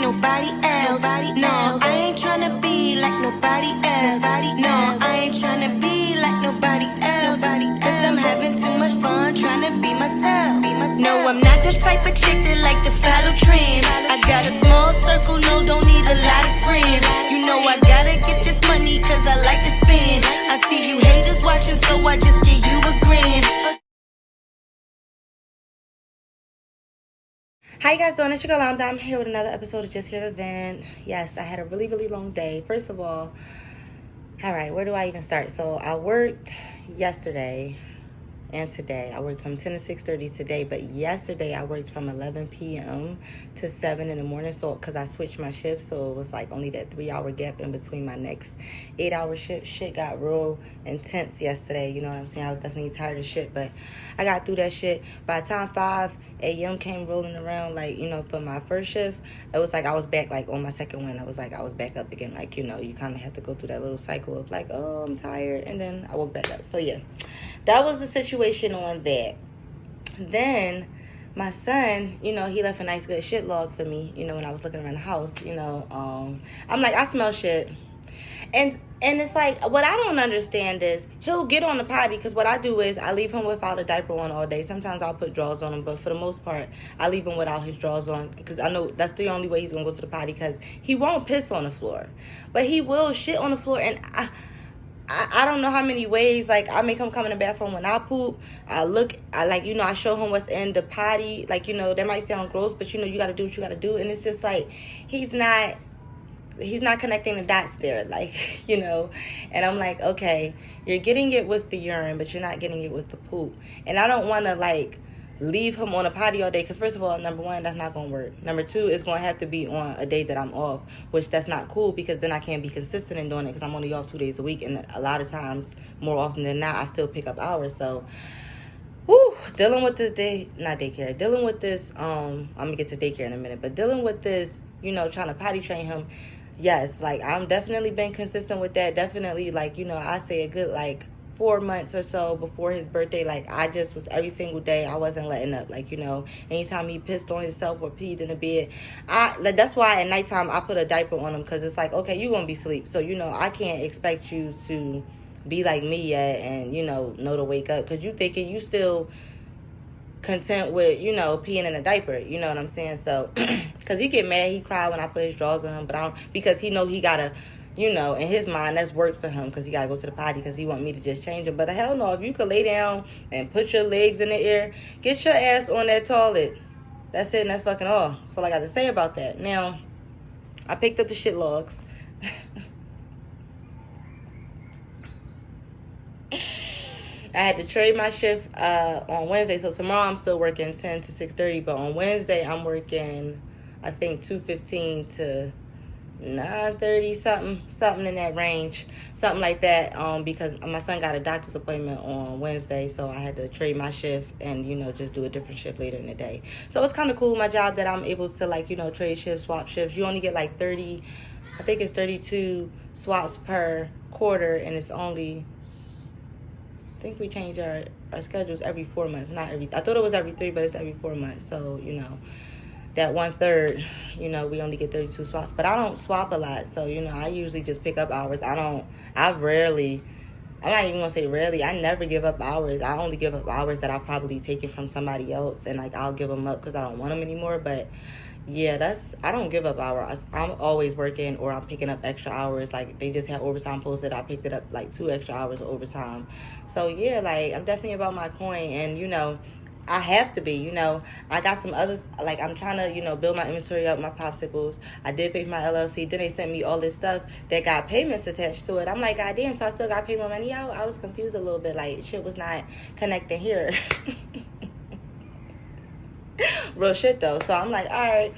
nobody else. No, I ain't tryna be like nobody else. No, I ain't tryna be like nobody else. Cause I'm having too much fun tryna be myself. No, I'm not the type of chick that like to follow trends. I got a small circle, no, don't need a lot of friends. You know I gotta get this money cause I like to spend. I see you haters watching, so I just give you a grin. How you guys doing? It's your girl I'm here with another episode of Justheretovent. Yes, I had a really long day. First of all right, where do I even start? So I worked yesterday and today. I worked from 10 to 6:30 today, but yesterday I worked from 11 p.m. to 7 in the morning, so because I switched my shift, so it was like only that 3-hour gap in between my next 8-hour shift. Shit got real intense yesterday, you know what I'm saying? I was definitely tired of shit, but I got through that shit. By the time 5 a.m. came rolling around, like, you know, for my first shift, it was like I was back, like, on my second one. I was back up again, like, you know, you kind of have to go through that little cycle of like, oh, I'm tired, and then I woke back up. So yeah, that was the situation on that. Then my son, you know, he left a nice good shit log for me, you know, when I was looking around the house, you know. I'm like, I smell shit. And it's like, what I don't understand is he'll get on the potty, because what I do is I leave him without a diaper on all day. Sometimes I'll put drawers on him, but for the most part, I leave him without his drawers on, because I know that's the only way he's going to go to the potty, because he won't piss on the floor. But he will shit on the floor, and I don't know how many ways, like, I make him come in the bathroom when I poop. I like, you know, I show him what's in the potty. Like, you know, that might sound gross, but, you know, you got to do what you got to do. And it's just like, he's not connecting the dots there, like, you know. And I'm like, okay, you're getting it with the urine, but you're not getting it with the poop. And I don't want to, like, leave him on a potty all day, because first of all, number one, that's not gonna work. Number two, it's gonna have to be on a day that I'm off, which that's not cool, because then I can't be consistent in doing it, because I'm only off 2 days a week, and a lot of times, more often than not, I still pick up hours. So dealing with this dealing with this I'm gonna get to daycare in a minute, but dealing with this, you know, trying to potty train him. Yes, like, I'm definitely been consistent with that. Definitely, like, you know, I say a good, like, 4 months or so before his birthday, like, I just was every single day, I wasn't letting up. Like, you know, anytime he pissed on himself or peed in the bed, that's why at nighttime I put a diaper on him, because it's like, okay, you're gonna be asleep, so, you know, I can't expect you to be like me yet and, you know to wake up, because you thinking you still content with, you know, peeing in a diaper, you know what I'm saying? So because he get mad, he cry when I put his drawers on him, but I don't, because he know he gotta, you know, in his mind, that's work for him, because he gotta go to the potty, because he want me to just change him. But the hell no, if you could lay down and put your legs in the air, get your ass on that toilet. That's it, and that's fucking all. So I got to say about that. Now, I picked up the shit logs. I had to trade my shift on Wednesday, so tomorrow I'm still working 10 to 6:30, but on Wednesday I'm working, I think, 2:15 to 9:30, something in that range, something like that, because my son got a doctor's appointment on Wednesday, so I had to trade my shift and, you know, just do a different shift later in the day. So it's kind of cool, my job, that I'm able to, like, you know, trade shifts, swap shifts. You only get like 30, I think it's 32 swaps per quarter, and it's only, I think we change our schedules every 4 months, not every, I thought it was every 3, but it's every 4 months. So, you know, that 1/3, you know, we only get 32 swaps, but I don't swap a lot. So, you know, I usually just pick up hours. I'm not even gonna say rarely, I never give up hours. I only give up hours that I've probably taken from somebody else, and, like, I'll give them up because I don't want them anymore. But yeah, I don't give up hours. I'm always working, or I'm picking up extra hours. Like, they just had overtime posted, I picked it up, like, 2 extra hours of overtime. So yeah, like, I'm definitely about my coin, and, you know, I have to be, you know. I got some others, like, I'm trying to, you know, build my inventory up, my popsicles. I did pay for my LLC. Then they sent me all this stuff that got payments attached to it. I'm like, God damn, so I still got to pay my money out? I was confused a little bit. Like, shit was not connecting here. Real shit, though. So I'm like, all right.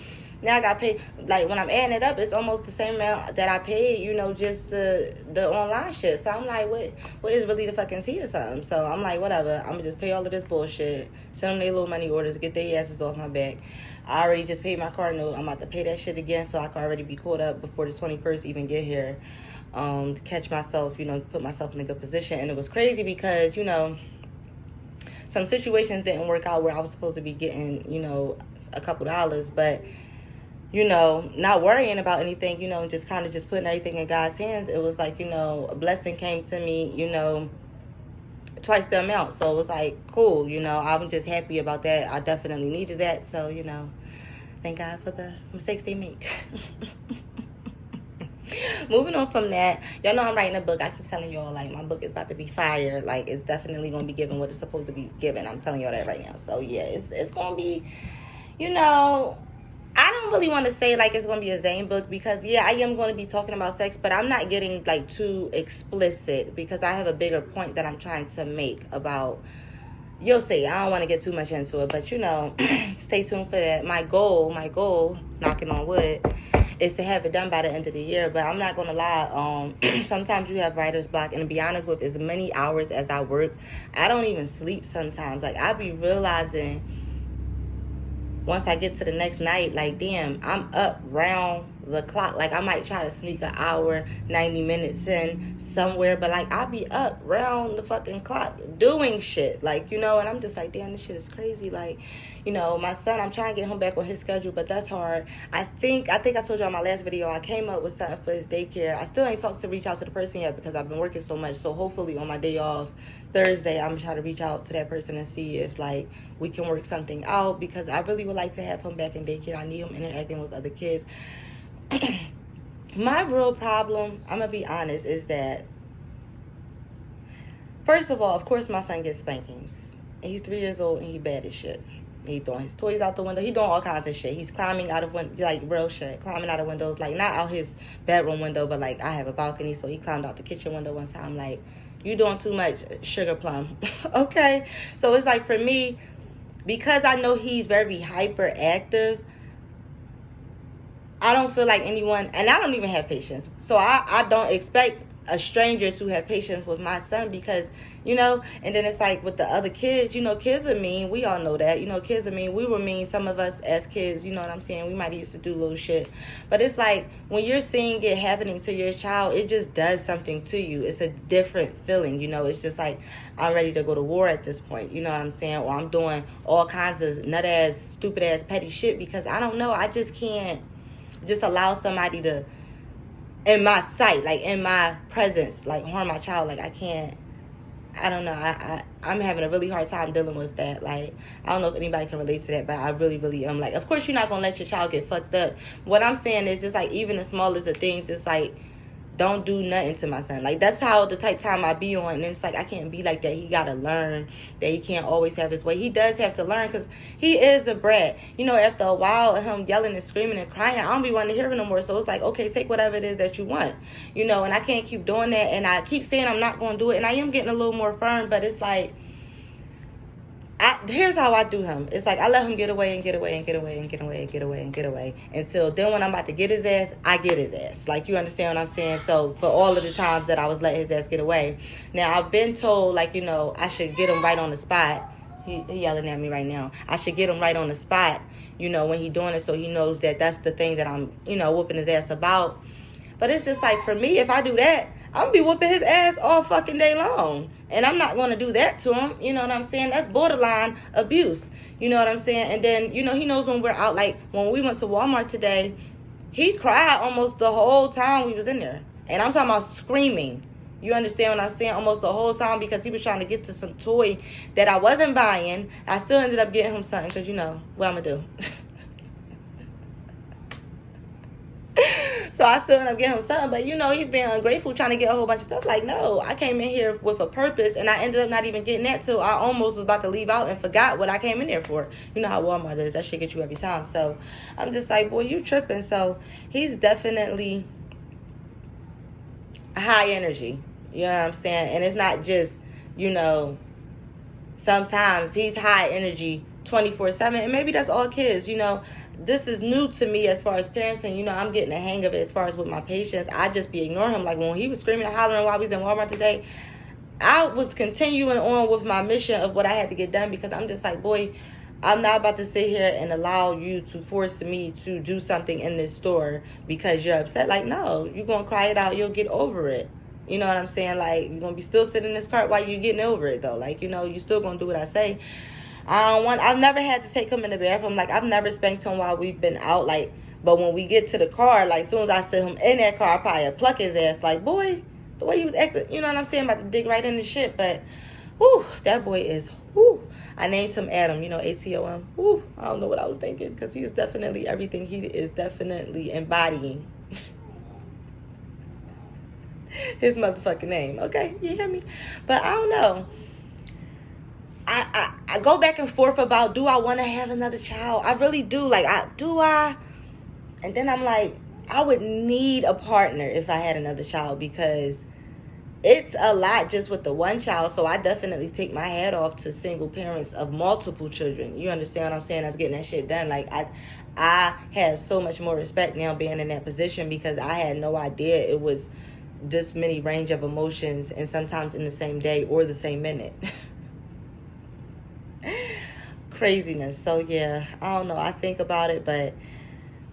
Now I got paid, like, when I'm adding it up, it's almost the same amount that I paid, you know, just the online shit. So I'm like, what is really the fucking tea or something? So I'm like, whatever. I'm going to just pay all of this bullshit, send them their little money orders, get their asses off my back. I already just paid my car note. I'm about to pay that shit again, so I can already be caught up before the 21st even get here, to catch myself, you know, put myself in a good position. And it was crazy because, you know, some situations didn't work out where I was supposed to be getting, you know, a couple dollars, but you know, not worrying about anything, you know, and just kind of just putting everything in God's hands, it was like, you know, a blessing came to me, you know, twice the amount. So it was like, cool, you know, I'm just happy about that. I definitely needed that. So, you know, thank God for the mistakes they make. Moving on from that, y'all know I'm writing a book. I keep telling y'all, like, my book is about to be fire. Like, it's definitely going to be given what it's supposed to be given. I'm telling y'all that right now. So, yeah, it's going to be, you know, I don't really want to say, like, it's going to be a Zane book because, yeah, I am going to be talking about sex, but I'm not getting, like, too explicit because I have a bigger point that I'm trying to make about, you'll see. I don't want to get too much into it, but, you know, stay tuned for that. My goal, knocking on wood, is to have it done by the end of the year. But I'm not gonna lie, sometimes you have writer's block, and to be honest, with as many hours as I work, I don't even sleep sometimes. Like, I be realizing once I get to the next night, like, damn, I'm up round the clock. Like, I might try to sneak an hour, 90 minutes in somewhere, but, like, I'll be up round the fucking clock doing shit. Like, you know, and I'm just like, damn, this shit is crazy. Like, you know, my son, I'm trying to get him back on his schedule, but that's hard. I think I told you on my last video, I came up with something for his daycare. I still ain't talked to reach out to the person yet because I've been working so much. So hopefully on my day off, Thursday, I'm gonna try to reach out to that person and see if, like, we can work something out because I really would like to have him back in daycare. I need him interacting with other kids. My real problem, I'm gonna be honest, is that, first of all, of course my son gets spankings. And he's 3 years old and he bad as shit. He throwing his toys out the window. He doing all kinds of shit. He's climbing out of, like, real shit. Climbing out of windows. Like, not out his bedroom window, but, like, I have a balcony, so he climbed out the kitchen window one time. Like, you doing too much, sugar plum. Okay? So it's like, for me, because I know he's very hyperactive, I don't feel like anyone, and I don't even have patience. So I don't expect a stranger to have patience with my son because, you know, and then it's like with the other kids, you know, kids are mean. We all know that, you know, kids are mean. We were mean, some of us as kids, you know what I'm saying? We might used to do little shit. But it's like when you're seeing it happening to your child, it just does something to you. It's a different feeling, you know. It's just like, I'm ready to go to war at this point, you know what I'm saying? Or I'm doing all kinds of nut-ass, stupid-ass, petty shit because I don't know. I just can't just allow somebody to, in my sight, like in my presence, like harm my child. Like, I can't, I don't know. I'm having a really hard time dealing with that. Like, I don't know if anybody can relate to that, but I really, really am. Like, of course you're not going to let your child get fucked up. What I'm saying is just like, even the smallest of things, it's like, don't do nothing to my son. Like, that's how the type time I be on. And it's like, I can't be like that. He got to learn that he can't always have his way. He does have to learn because he is a brat. You know, after a while of him yelling and screaming and crying, I don't be wanting to hear him no more. So it's like, okay, take whatever it is that you want. You know, and I can't keep doing that. And I keep saying I'm not going to do it. And I am getting a little more firm. But it's like, here's how I do him. It's like, I let him get away and get away and get away and get away and get away and get away until then when I'm about to get his ass, I get his ass. Like, you understand what I'm saying? So for all of the times that I was letting his ass get away. Now, I've been told, like, you know, I should get him right on the spot. He yelling at me right now. I should get him right on the spot, you know, when he doing it so he knows that that's the thing that I'm, you know, whooping his ass about. But it's just like, for me, if I do that, I'm going to be whooping his ass all fucking day long. And I'm not going to do that to him. You know what I'm saying? That's borderline abuse. You know what I'm saying? And then, you know, he knows when we're out. Like, when we went to Walmart today, he cried almost the whole time we was in there. And I'm talking about screaming. You understand what I'm saying? Almost the whole time because he was trying to get to some toy that I wasn't buying. I still ended up getting him something because, you know, what I'm going to do. So I still end up getting him something, but you know, he's being ungrateful trying to get a whole bunch of stuff. Like, no, I came in here with a purpose and I ended up not even getting that till I almost was about to leave out and forgot what I came in there for. You know how Walmart is. That shit gets you every time. So I'm just like, boy, you tripping. So he's definitely high energy. You know what I'm saying? And it's not just, you know, sometimes he's high energy 24/7, and maybe that's all kids, you know. This is new to me as far as parenting. You know, I'm getting the hang of it as far as with my patients. I just be ignoring him. Like, when he was screaming and hollering while we was in Walmart today, I was continuing on with my mission of what I had to get done because I'm just like, boy, I'm not about to sit here and allow you to force me to do something in this store because you're upset. Like, no, you're going to cry it out. You'll get over it. You know what I'm saying? Like, you're going to be still sitting in this cart while you're getting over it, though. Like, you know, you still going to do what I say. I've never had to take him in the bathroom. Like, I've never spanked him while we've been out. Like, But when we get to the car, like, as soon as I sit him in that car, I probably pluck his ass. Like, boy, the way he was acting, you know what I'm saying? About to dig right in the shit. But, whew, that boy is, whew. I named him Adam, ATOM. Whew, I don't know what I was thinking, because he is definitely everything. He is definitely embodying his motherfucking name. Okay, you hear me? But I don't know. I go back and forth about, do I want to have another child? I really do. Like, do I? And then I'm like, I would need a partner if I had another child, because it's a lot just with the one child. So I definitely take my hat off to single parents of multiple children. You understand what I'm saying? That's getting that shit done. Like, I have so much more respect now being in that position, because I had no idea it was this many range of emotions, and sometimes in the same day or the same minute. Craziness. So yeah, I don't know. I think about it, but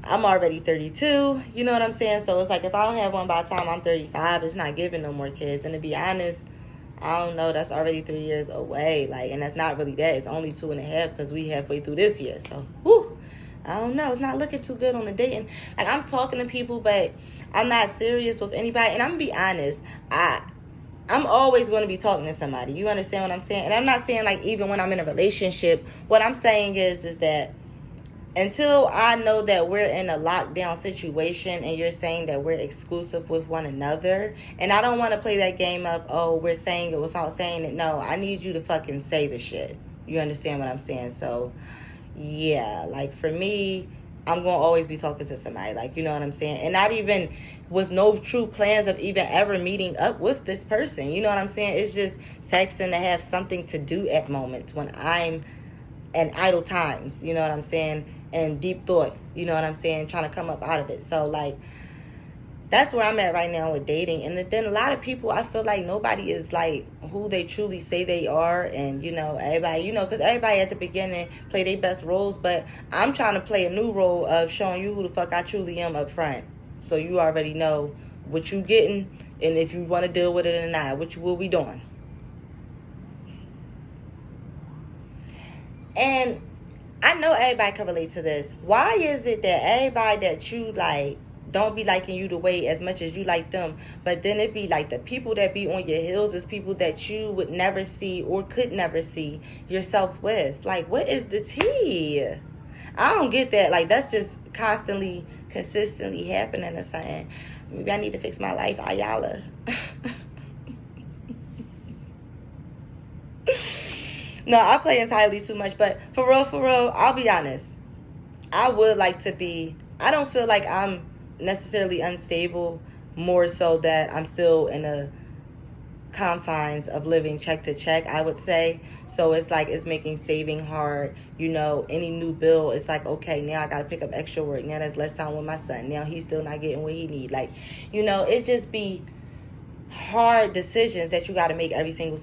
I'm already 32. You know what I'm saying? So it's like, if I don't have one by the time I'm 35, it's not giving no more kids. And to be honest, I don't know. That's already 3 years away. Like, and that's not really that. It's only 2.5, because we halfway through this year. So, whew, I don't know. It's not looking too good on the dating. Like, I'm talking to people, but I'm not serious with anybody. And I'm going to be honest. I'm always going to be talking to somebody. You understand what I'm saying? And I'm not saying, like, even when I'm in a relationship. What I'm saying is that until I know that we're in a lockdown situation and you're saying that we're exclusive with one another, and I don't want to play that game of, oh, we're saying it without saying it. No, I need you to fucking say the shit. You understand what I'm saying? So, yeah, like, for me, I'm going to always be talking to somebody. Like, you know what I'm saying? And not even with no true plans of even ever meeting up with this person. You know what I'm saying? It's just texting to have something to do at moments when I'm in idle times. You know what I'm saying? And deep thought. You know what I'm saying? Trying to come up out of it. So, like, that's where I'm at right now with dating. And then a lot of people, I feel like nobody is like who they truly say they are. And, everybody, because everybody at the beginning play their best roles. But I'm trying to play a new role of showing you who the fuck I truly am up front. So you already know what you getting, and if you want to deal with it or not, what you will be doing. And I know everybody can relate to this. Why is it that everybody that you like don't be liking you the way as much as you like them, but then it be like the people that be on your heels is people that you would never see or could never see yourself with? Like, what is the tea? I don't get that. Like, that's just consistently happening or something. Maybe I need to fix my life, Ayala. No, I play entirely too much, but for real, I'll be honest. I would like to be, I don't feel like I'm necessarily unstable, more so that I'm still in the confines of living check to check, I would say. So it's like, it's making saving hard. Any new bill, it's like, okay, now I gotta pick up extra work. Now there's less time with my son. Now he's still not getting what he need. Like, it just be hard decisions that you got to make every single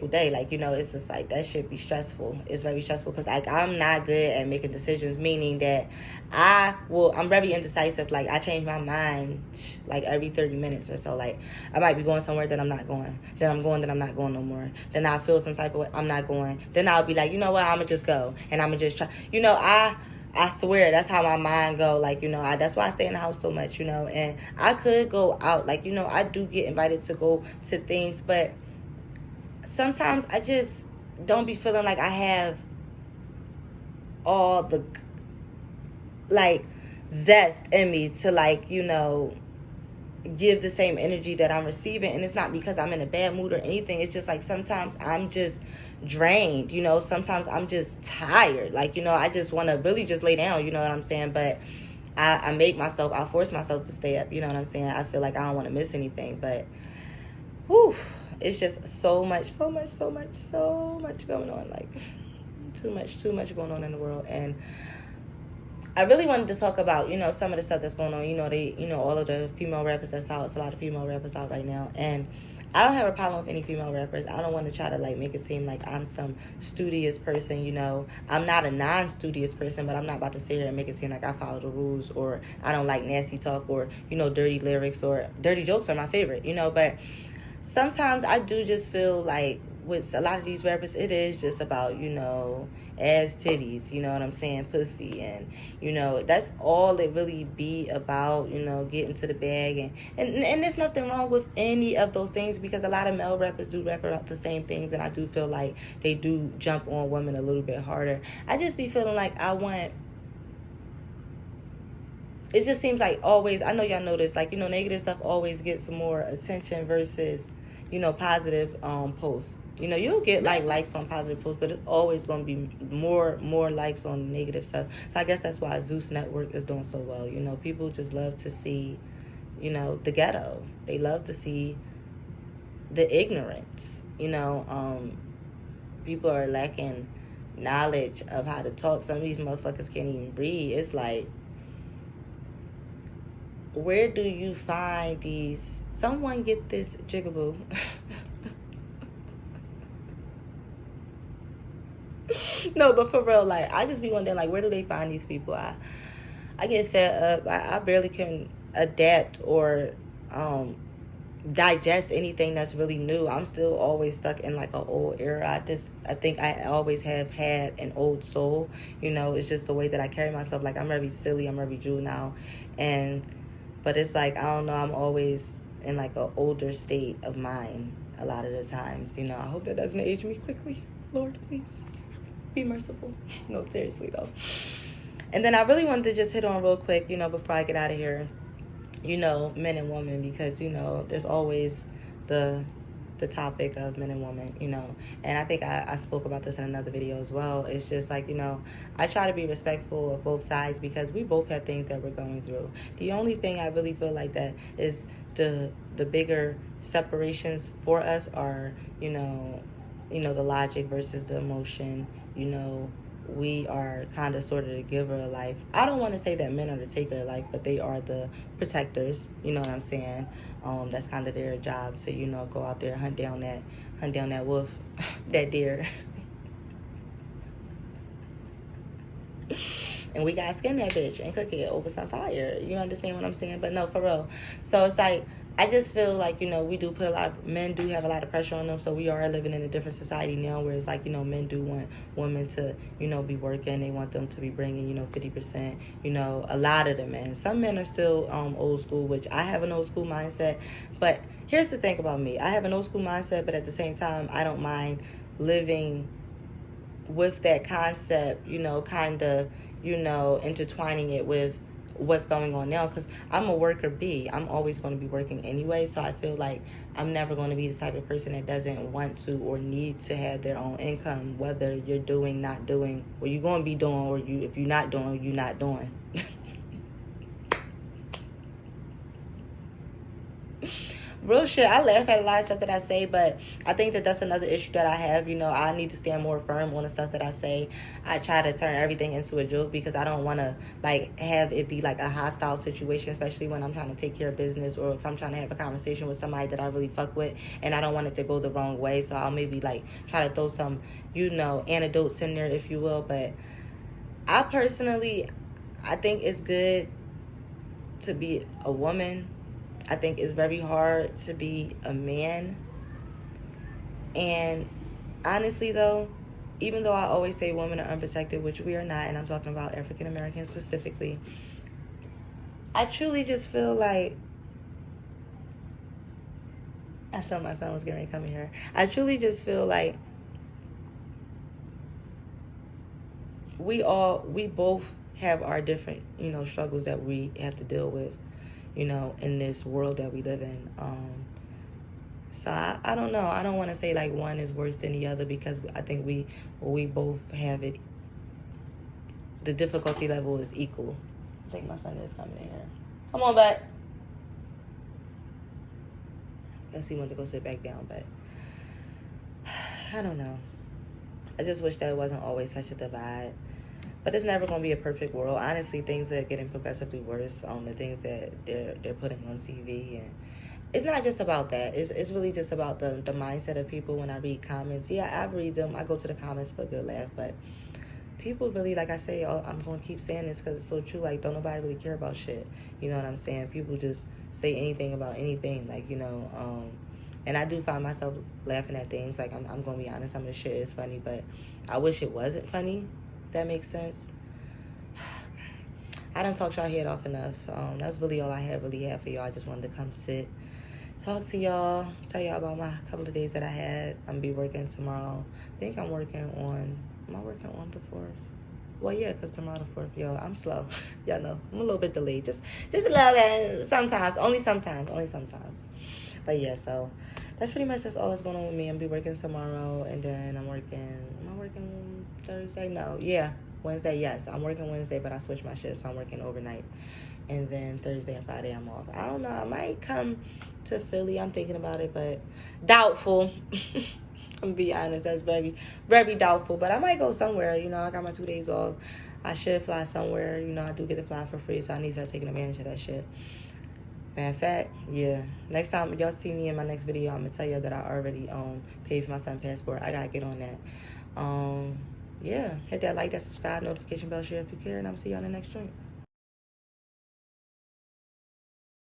day. Like, it's just like, that should be stressful. It's very stressful, because like, I'm not good at making decisions, meaning that I'm very indecisive. Like, I change my mind like every 30 minutes or so. Like, I might be going somewhere, then I'm not going, then I'm going, then I'm not going no more, then I feel some type of way, I'm not going, then I'll be like, you know what, I'm gonna just go, and I'm gonna just try. I swear, that's how my mind go. Like, that's why I stay in the house so much, and I could go out. Like, I do get invited to go to things, but sometimes I just don't be feeling like I have all the, like, zest in me to, like, give the same energy that I'm receiving. And it's not because I'm in a bad mood or anything. It's just like, sometimes I'm just drained, sometimes I'm just tired. Like, I just want to really just lay down, you know what I'm saying? But I force myself to stay up, you know what I'm saying? I feel like I don't want to miss anything, but whew, it's just so much going on. Like, too much going on in the world. And I really wanted to talk about, some of the stuff that's going on. All of the female rappers that's out. It's a lot of female rappers out right now. And I don't have a problem with any female rappers. I don't want to try to, like, make it seem like I'm some studious person, I'm not a non-studious person, but I'm not about to sit here and make it seem like I follow the rules, or I don't like nasty talk, or, dirty lyrics, or dirty jokes are my favorite, but sometimes I do just feel like with a lot of these rappers, it is just about, ass, titties, you know what I'm saying, pussy, and, that's all it really be about, getting to the bag, and there's nothing wrong with any of those things, because a lot of male rappers do rap about the same things, and I do feel like they do jump on women a little bit harder. I just be feeling like it just seems like always, I know y'all know this, like, negative stuff always gets more attention versus, positive posts. You'll get like likes on positive posts, but it's always going to be more likes on negative stuff. So I guess that's why Zeus Network is doing so well. People just love to see, the ghetto. They love to see the ignorance. People are lacking knowledge of how to talk. Some of these motherfuckers can't even read. It's like, where do you find these? Someone get this jigaboo. No, but for real, like, I just be wondering, like, where do they find these people? I get fed up. I barely can adapt or digest anything that's really new. I'm still always stuck in like an old era. I think I always have had an old soul. It's just the way that I carry myself. Like, I'm very silly. I'm very juvenile, but it's like, I don't know, I'm always in like an older state of mind a lot of the times. I hope that doesn't age me quickly. Lord, please be merciful. No, seriously though. And then I really wanted to just hit on real quick, before I get out of here, men and women, because, there's always the topic of men and women, and I think I spoke about this in another video as well. It's just like, I try to be respectful of both sides, because we both have things that we're going through. The only thing I really feel like that is the bigger separations for us are, the logic versus the emotion. We are kind of sort of the giver of life. I don't want to say that men are the taker of life, but they are the protectors. You know what I'm saying? That's kind of their job. So, go out there, hunt down that wolf, that deer. And we gotta skin that bitch and cook it over some fire. You understand what I'm saying? But no, for real. So it's like, I just feel like, we do put men do have a lot of pressure on them. So we are living in a different society now where it's like, men do want women to, be working. They want them to be bringing, 50%, a lot of the men. Some men are still old school, which I have an old school mindset. But here's the thing about me. I have an old school mindset, but at the same time, I don't mind living with that concept, kind of, intertwining it with what's going on now, because I'm a worker bee. I'm always going to be working anyway, so I feel like I'm never going to be the type of person that doesn't want to or need to have their own income, whether you're doing, not doing, or you're going to be doing, or if you're not doing, you're not doing. Real shit, I laugh at a lot of stuff that I say, but I think that that's another issue that I have. I need to stand more firm on the stuff that I say. I try to turn everything into a joke, because I don't want to, like, have it be, like, a hostile situation, especially when I'm trying to take care of business, or if I'm trying to have a conversation with somebody that I really fuck with, and I don't want it to go the wrong way. So I'll maybe, like, try to throw some, anecdotes in there, if you will. But I personally, I think it's good to be a woman. I think it's very hard to be a man. And honestly, though, even though I always say women are unprotected, which we are not, and I'm talking about African Americans specifically, I truly just feel like, I thought my son was getting ready to come in here. I truly just feel like we both have our different, struggles that we have to deal with, in this world that we live in. So I don't know. I don't want to say like one is worse than the other, because I think we both have it. The difficulty level is equal. I think my son is coming in here. Come on, bud. I guess he wanted to go sit back down, but I don't know. I just wish that it wasn't always such a divide. But it's never going to be a perfect world. Honestly, things are getting progressively worse. The things that they're putting on TV, and it's not just about that. It's really just about the mindset of people. When I read comments, yeah, I read them. I go to the comments for a good laugh. But people really, like I say, I'm going to keep saying this because it's so true. Like, don't nobody really care about shit. You know what I'm saying? People just say anything about anything. Like, And I do find myself laughing at things. Like, I'm going to be honest, some of the shit is funny, but I wish it wasn't funny. If that makes sense. I done talked y'all head off enough. That's really all I really had for y'all. I just wanted to come sit, talk to y'all, tell y'all about my couple of days that I had. I'm going to be working tomorrow. I think I'm working on, am I working on the 4th? Well, yeah, because tomorrow the 4th, yo, I'm slow. Y'all know, I'm a little bit delayed. Just a little bit, sometimes, only sometimes. But yeah, so that's pretty much all that's going on with me. I'm going to be working tomorrow, and then am I working Thursday? No, yeah, Wednesday, yes. I'm working Wednesday, but I switched my shifts, so I'm working overnight. And then Thursday and Friday, I'm off. I don't know, I might come to Philly. I'm thinking about it, but doubtful. I'm gonna be honest, that's very, very doubtful. But I might go somewhere. You know, I got my 2 days off. I should fly somewhere. You know, I do get to fly for free, so I need to start taking advantage of that shit. Matter of fact, yeah. Next time y'all see me in my next video, I'm gonna tell y'all that I already paid for my son's passport. I gotta get on that. Yeah, hit that like, that subscribe, notification bell, share if you care, and I'm see y'all in the next joint.